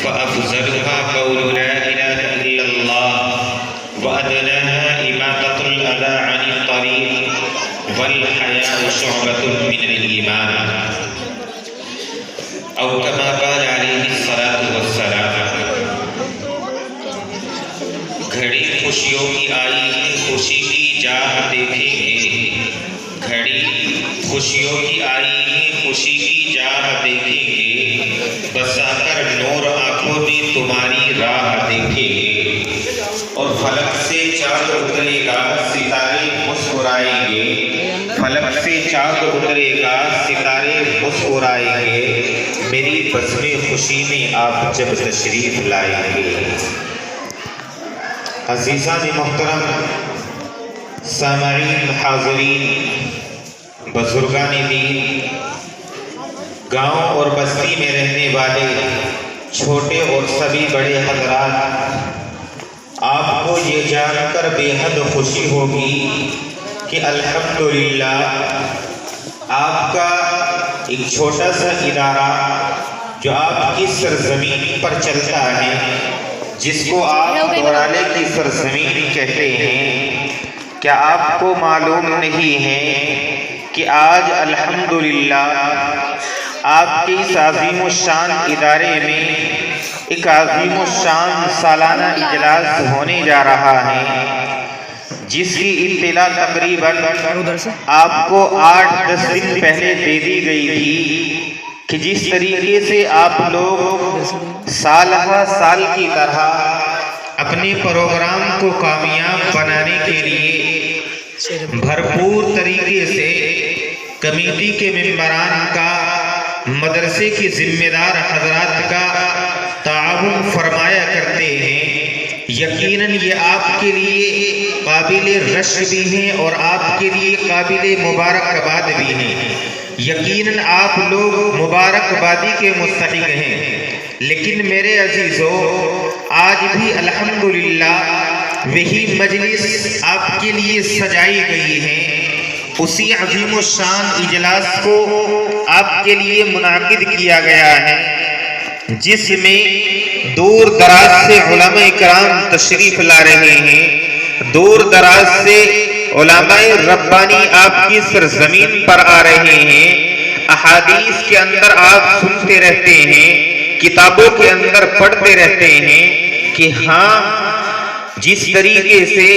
فأفضلها قول لا إله إلا الله وأدناها إماطة الأذى عن الطريق والحياء شعبة من الإيمان أو كما قال عليه الصلاة والسلام۔ گھڑی خوشیوں کی آئی ہے، خوشی کی جاہ دیکھیں گے۔ گھڑی خوشیوں کی آئی ہے، خوشی کی جاہ دیکھیں گے۔ بسا کر نور آنکھوں میں تمہاری راہ دیکھیں گے۔ اور فلک سے چاند اترے گا، ستارے مسکرائیں گے۔ فلک سے چاند اترے گا، ستارے مسکرائیں گے۔ میری بزم خوشی میں آپ جب تشریف لائیں گے۔ عزیزان محترم، سامعین، حاضرین، بزرگان دین، گاؤں اور بستی میں رہنے والے چھوٹے اور سبھی بڑے حضرات، آپ کو یہ جان کر بے حد خوشی ہوگی کہ الحمدللہ آپ کا ایک چھوٹا سا ادارہ جو آپ کی سرزمین پر چلتا ہے، جس کو آپ دورالے کی سرزمین کہتے ہیں، کیا آپ کو معلوم نہیں ہے کہ آج الحمدللہ آپ کے اس عظیم الشان ادارے میں ایک عظیم الشان سالانہ اجلاس ہونے جا رہا ہے، جس کی اطلاع تقریباً آپ کو 8-10 دن پہلے دے دی گئی تھی کہ جس طریقے سے آپ لوگ سال ہر سال کی طرح اپنے پروگرام کو کامیاب بنانے کے لیے بھرپور طریقے سے کمیٹی کے ممبران کا، مدرسے کی ذمہ دار حضرات کا تعاون فرمایا کرتے ہیں، یقیناً یہ آپ کے لیے قابل رشک بھی ہیں اور آپ کے لیے قابل مبارکباد بھی ہیں۔ یقیناً آپ لوگ مبارکبادی کے مستحق ہیں، لیکن میرے عزیزو، آج بھی الحمدللہ وہی مجلس آپ کے لیے سجائی گئی ہے، اسی عظیم الشان اجلاس کو آپ کے لیے منعقد کیا گیا ہے، جس میں دور دراز سے علماء کرام تشریف لا رہے ہیں، دور دراز سے علماء ربانی آپ کی سرزمین پر آ رہے ہیں، احادیث کے اندر آپ سنتے رہتے ہیں، کتابوں کے اندر پڑھتے رہتے ہیں کہ ہاں، جس طریقے سے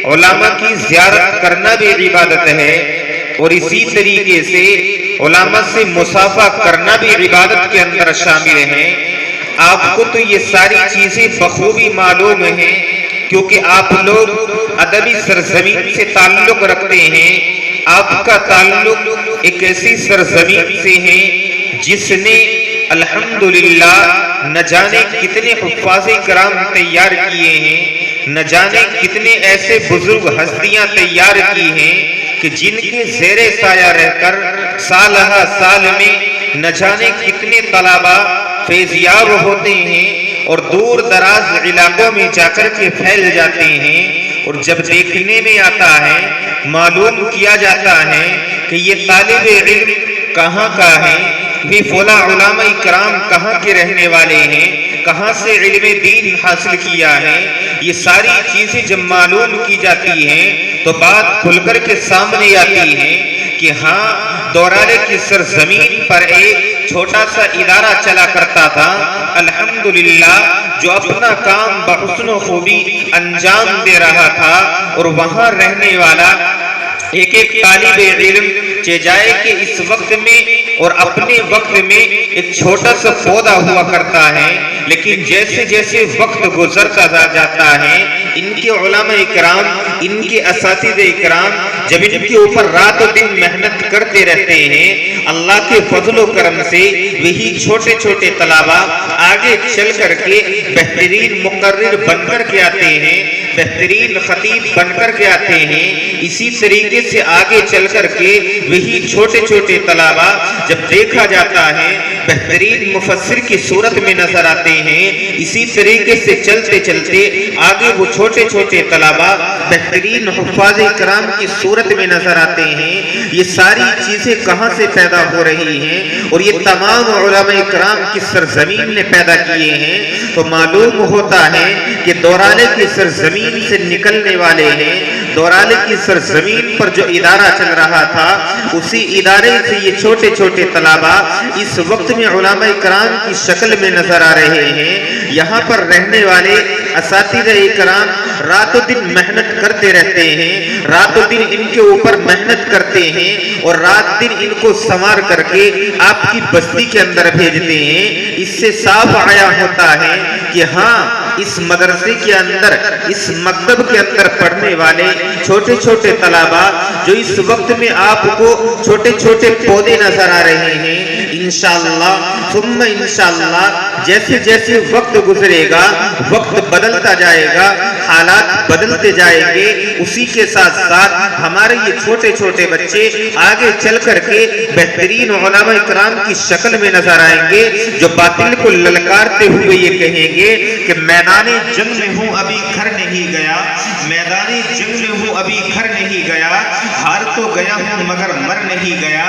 علماء کی زیارت کرنا بھی عبادت ہے اور اسی طریقے سے علماء سے مصافحہ کرنا بھی عبادت کے اندر شامل ہے۔ آپ کو تو یہ ساری چیزیں بخوبی معلوم ہیں، کیونکہ آپ لوگ ادبی سرزمین سے تعلق رکھتے ہیں۔ آپ کا تعلق ایک ایسی سرزمین سے ہے جس نے الحمدللہ نہ جانے کتنے حفاظ کرام تیار کیے ہیں، نہ جانے کتنے ایسے بزرگ ہستیاں تیار کی ہیں کہ جن کے زیر سایہ رہ کر سال ہر سال میں نہ جانے کتنے طلباء فیضیاب ہوتے ہیں اور دور دراز علاقوں میں جا کر کے پھیل جاتے ہیں، اور جب دیکھنے میں آتا ہے، معلوم کیا جاتا ہے کہ یہ طالب علم کہاں کا ہے، یہ فلاں علماء کرام کہاں کے رہنے والے ہیں، کہاں سے علم دین حاصل کیا ہے، یہ ساری چیزیں جب معلوم کی جاتی ہیں تو بات کھل کر کے سامنے آتی ہے کہ ہاں، دورالے کی سرزمین پر ایک چھوٹا سا ادارہ چلا کرتا تھا، الحمدللہ جو اپنا کام بحسن و خوبی انجام دے رہا تھا، اور وہاں رہنے والا ایک ایک طالب علم جائے کہ اس وقت میں اور اپنے وقت میں ایک چھوٹا سا پودا ہوا کرتا ہے، لیکن جیسے جیسے وقت گزرتا جاتا ہے، ان کے علماء اکرام، ان کے اساتذہ اکرام جب ان کے اوپر رات و دن محنت کرتے رہتے ہیں، اللہ کے فضل و کرم سے وہی چھوٹے چھوٹے طلباء آگے چل کر کے بہترین مقرر بن کر کے آتے ہیں، بہترین خطیب بن کر کے آتے ہیں، اسی طریقے سے آگے چل کر کے وہی چھوٹے چھوٹے طلباء جب دیکھا جاتا ہے بہترین مفسر کی صورت میں نظر آتے ہیں، اسی طریقے سے چلتے چلتے آگے وہ چھوٹے چھوٹے طلباء بہترین حفاظ کرام کی صورت میں نظر آتے ہیں۔ یہ ساری چیزیں کہاں سے پیدا ہو رہی ہیں؟ اور یہ تمام علماء کرام کی سرزمین نے پیدا کیے ہیں۔ تو معلوم ہوتا ہے کہ دورالے کی سرزمین سے نکلنے والے ہیں، دورالے کی سرزمین پر جو ادارہ چل رہا تھا اسی ادارے سے یہ چھوٹے چھوٹے طلباء اس وقت میں علماء کرام کی شکل میں نظر آ رہے ہیں۔ یہاں پر رہنے والے اساتذہ کرام رات و دن محنت کرتے رہتے ہیں، رات و دن ان کے اوپر محنت کرتے ہیں اور رات دن ان کو سنوار کر کے آپ کی بستی کے اندر بھیجتے ہیں۔ اس سے صاف آیا ہوتا ہے کہ ہاں اس مدرسے کے اندر، اس مکتب کے اندر پڑھنے والے چھوٹے چھوٹے طلباء جو اس وقت میں آپ کو چھوٹے چھوٹے پودے نظر آ رہے ہیں، انشاءاللہ ثم انشاءاللہ جیسے جیسے وقت گزرے گا، وقت بدلتا جائے گا، حالات بدلتے جائیں گے، اسی کے ساتھ ساتھ ہمارے یہ چھوٹے چھوٹے بچے آگے چل کر کے بہترین علماء کرام کی شکل میں نظر آئیں گے، جو باطل کو للکارتے ہوئے یہ کہیں گے کہ میدان جنگ میں ہوں ابھی گھر نہیں گیا، میدان جنگ میں ہوں ابھی گھر نہیں گیا، ہار تو گیا ہوں مگر مر نہیں گیا،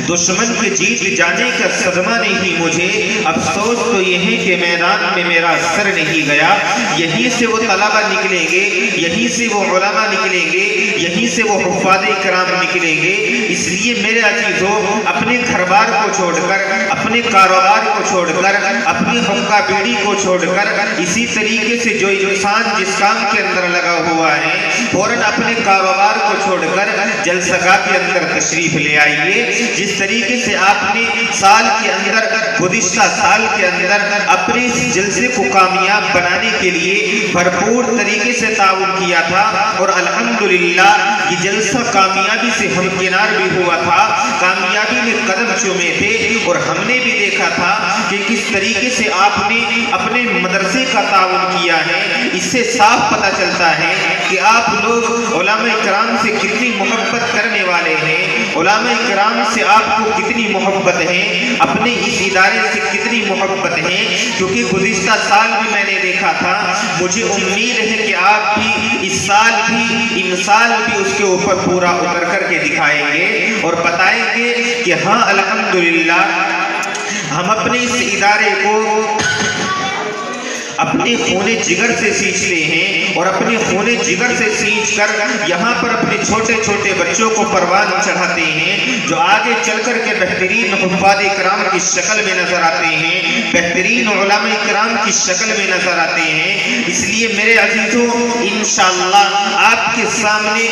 دشمن کے جیت جانے کا صدمہ نہیں مجھے، افسوس تو یہ ہے کہ میدان میں میرا سر نہیں گیا۔ یہیں سے وہ طلبہ نکلیں گے، یہیں سے وہ علماء نکلیں گے، یہیں سے وہ حفاظ کرام نکلیں گے۔ اس لیے میرے عزیزو، اپنے گھر بار کو چھوڑ کر، اپنے کاروبار کو چھوڑ کر، اپنی حقہ بیڑی کو چھوڑ کر، اسی طریقے سے جو انسان جس کام کے اندر لگا ہوا ہے فوراً اپنے کاروبار کو چھوڑ کر جلسہ گاہ کے اندر تشریف لے آئیے۔ جس طریقے سے آپ نے سال کے اندر، گزشتہ سال کے اندر اپنے اس جلسے کو کامیاب بنانے کے لیے بھرپور طریقے سے تعاون کیا تھا اور الحمدللہ یہ جلسہ کامیابی سے ہمکنار بھی ہوا تھا، کامیابی میں قدم چومے تھے، اور ہم نے بھی دیکھا تھا کہ کس طریقے سے آپ نے اپنے مدرسے کا تعاون کیا ہے۔ اس سے صاف پتہ چلتا ہے کہ آپ لوگ علماء کرام سے کتنی محبت کرنے والے ہیں، علماء کرام سے آپ کو کتنی محبت ہے، اپنے اس ادارے سے کتنی محبت ہے، کیونکہ گزشتہ سال بھی میں نے دیکھا تھا۔ مجھے امید ہے کہ آپ بھی اس سال بھی، ان سال بھی اس کے اوپر پورا اتر کر کے دکھائیں گے اور بتائیں گے کہ ہاں الحمدللہ ہم اپنے اس ادارے کو اپنے خون جگر سے سینچتے ہیں اور اپنے خون جگر سے سینچ کر یہاں پر اپنے چھوٹے چھوٹے بچوں کو پروان چڑھاتے ہیں، جو آگے چل کر کے بہترین حفاظ کرام کی شکل میں نظر آتے ہیں، بہترین علماء کرام کی شکل میں نظر آتے ہیں۔ اس لیے میرے عزیزوں، انشاءاللہ آپ کے سامنے